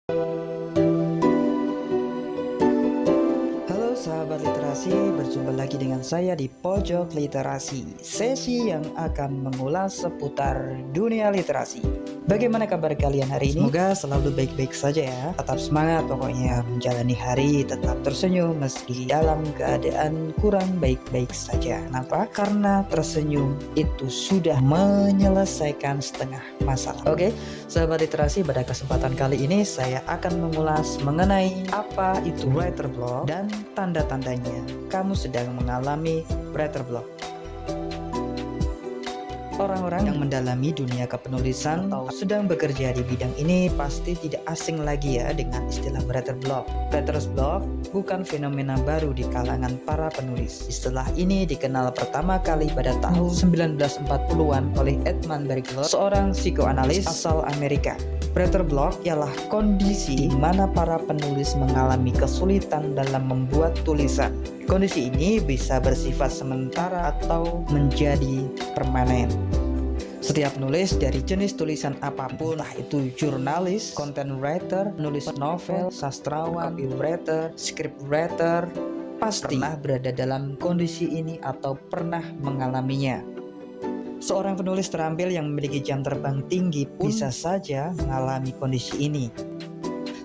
Halo sahabat literasi, berjumpa lagi dengan saya di Pojok Literasi, sesi yang akan mengulas seputar dunia literasi. Bagaimana kabar kalian hari ini? Semoga selalu baik-baik saja ya. Tetap semangat pokoknya menjalani hari, tetap tersenyum meski dalam keadaan kurang baik-baik saja. Kenapa? Karena tersenyum itu sudah menyelesaikan setengah masalah. Oke, sahabat literasi, pada kesempatan kali ini saya akan mengulas mengenai apa itu writer block dan tanda-tandanya kamu sedang mengalami writer block. Orang-orang yang mendalami dunia kepenulisan atau sedang bekerja di bidang ini pasti tidak asing lagi ya dengan istilah writer block. Writer's block bukan fenomena baru di kalangan para penulis. Istilah ini dikenal pertama kali pada tahun 1940-an oleh Edmund Berkeley, seorang psikoanalis asal Amerika. Writer block ialah kondisi di mana para penulis mengalami kesulitan dalam membuat tulisan. Kondisi ini bisa bersifat sementara atau menjadi permanen. Setiap penulis dari jenis tulisan apapun, entah itu jurnalis, content writer, penulis novel, sastrawan, copywriter, scriptwriter, pasti pernah berada dalam kondisi ini atau pernah mengalaminya. Seorang penulis terampil yang memiliki jam terbang tinggi pun bisa saja mengalami kondisi ini.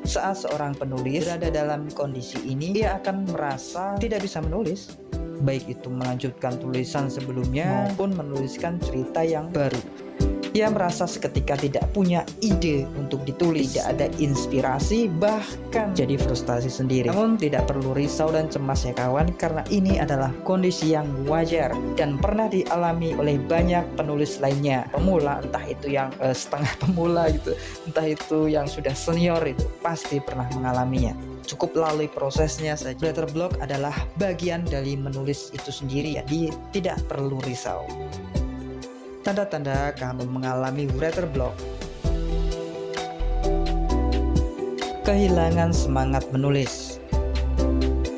Saat seorang penulis berada dalam kondisi ini, dia akan merasa tidak bisa menulis, baik itu melanjutkan tulisan sebelumnya maupun menuliskan cerita yang baru. Ia merasa seketika tidak punya ide untuk ditulis, tidak ada inspirasi, bahkan jadi frustasi sendiri. Namun tidak perlu risau dan cemas ya kawan, karena ini adalah kondisi yang wajar dan pernah dialami oleh banyak penulis lainnya. Pemula, entah itu yang setengah pemula gitu, entah itu yang sudah senior, itu pasti pernah mengalaminya. Cukup lalui prosesnya saja. Writer block adalah bagian dari menulis itu sendiri, jadi tidak perlu risau. Tanda-tanda kamu mengalami writer block: kehilangan semangat menulis.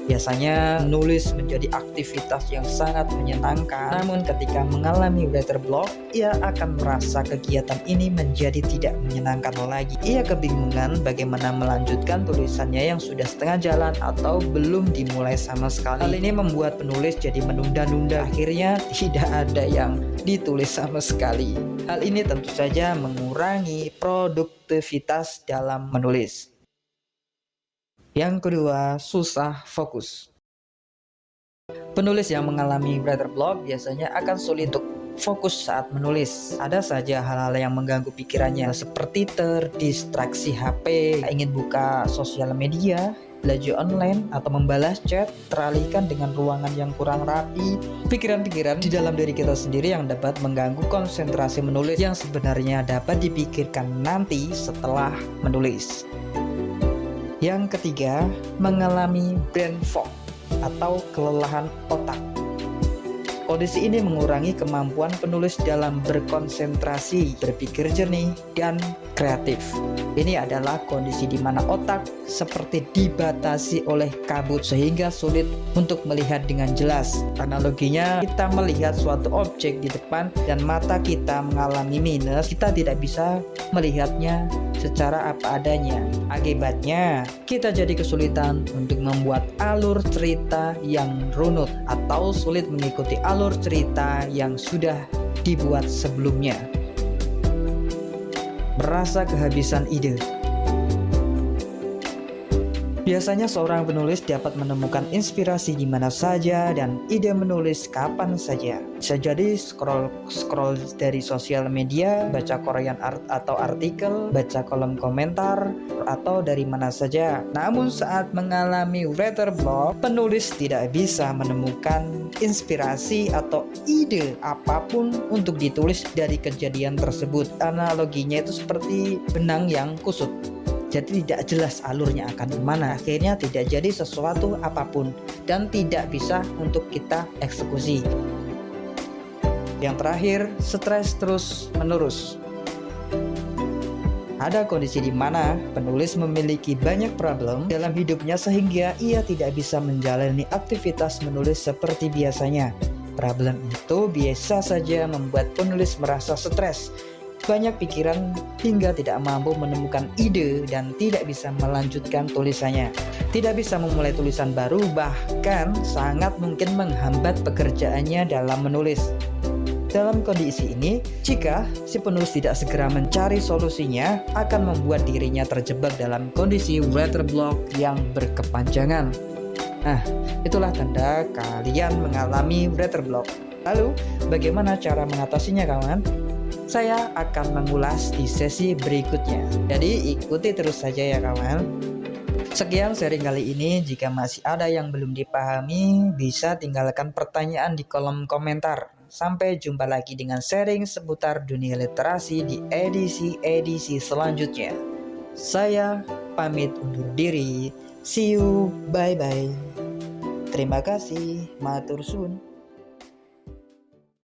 Biasanya menulis menjadi aktivitas yang sangat menyenangkan, namun ketika mengalami writer block, ia akan merasa kegiatan ini menjadi tidak menyenangkan lagi. Ia kebingungan bagaimana melanjutkan tulisannya yang sudah setengah jalan atau belum dimulai sama sekali. Hal ini membuat penulis jadi menunda-nunda, akhirnya tidak ada yang ditulis sama sekali. Hal ini tentu saja mengurangi produktivitas dalam menulis. Yang kedua, susah fokus. Penulis yang mengalami writer block biasanya akan sulit untuk fokus saat menulis. Ada saja hal-hal yang mengganggu pikirannya, seperti terdistraksi HP, ingin buka sosial media, belajar online, atau membalas chat, teralihkan dengan ruangan yang kurang rapi. Pikiran-pikiran di dalam diri kita sendiri yang dapat mengganggu konsentrasi menulis yang sebenarnya dapat dipikirkan nanti setelah menulis. Yang ketiga, mengalami brain fog atau kelelahan otak. Kondisi ini mengurangi kemampuan penulis dalam berkonsentrasi, berpikir jernih, dan kreatif. Ini adalah kondisi di mana otak seperti dibatasi oleh kabut sehingga sulit untuk melihat dengan jelas. Analoginya, kita melihat suatu objek di depan dan mata kita mengalami minus, kita tidak bisa melihatnya secara apa adanya. Akibatnya, kita jadi kesulitan untuk membuat alur cerita yang runut atau sulit mengikuti alur cerita yang sudah dibuat sebelumnya. Merasa kehabisan ide. Biasanya seorang penulis dapat menemukan inspirasi di mana saja dan ide menulis kapan saja. Bisa jadi scroll dari sosial media, baca Korean art atau artikel, baca kolom komentar, atau dari mana saja. Namun saat mengalami writer block, penulis tidak bisa menemukan inspirasi atau ide apapun untuk ditulis dari kejadian tersebut. Analoginya itu seperti benang yang kusut. Jadi tidak jelas alurnya akan kemana, akhirnya tidak jadi sesuatu apapun dan tidak bisa untuk kita eksekusi. Yang terakhir, stres terus menerus. Ada kondisi di mana penulis memiliki banyak problem dalam hidupnya sehingga ia tidak bisa menjalani aktivitas menulis seperti biasanya. Problem itu biasa saja membuat penulis merasa stres. banyak pikiran hingga tidak mampu menemukan ide dan tidak bisa melanjutkan tulisannya. Tidak bisa memulai tulisan baru, bahkan sangat mungkin menghambat pekerjaannya dalam menulis. Dalam kondisi ini, jika si penulis tidak segera mencari solusinya, akan membuat dirinya terjebak dalam kondisi writer block yang berkepanjangan. Nah, itulah tanda kalian mengalami writer block. Lalu, bagaimana cara mengatasinya, kawan? Saya akan mengulas di sesi berikutnya. Jadi ikuti terus saja ya kawan. Sekian sharing kali ini. Jika masih ada yang belum dipahami, bisa tinggalkan pertanyaan di kolom komentar. Sampai jumpa lagi dengan sharing seputar dunia literasi di edisi-edisi selanjutnya. Saya pamit undur diri. See you, bye-bye. Terima kasih, matur suwun.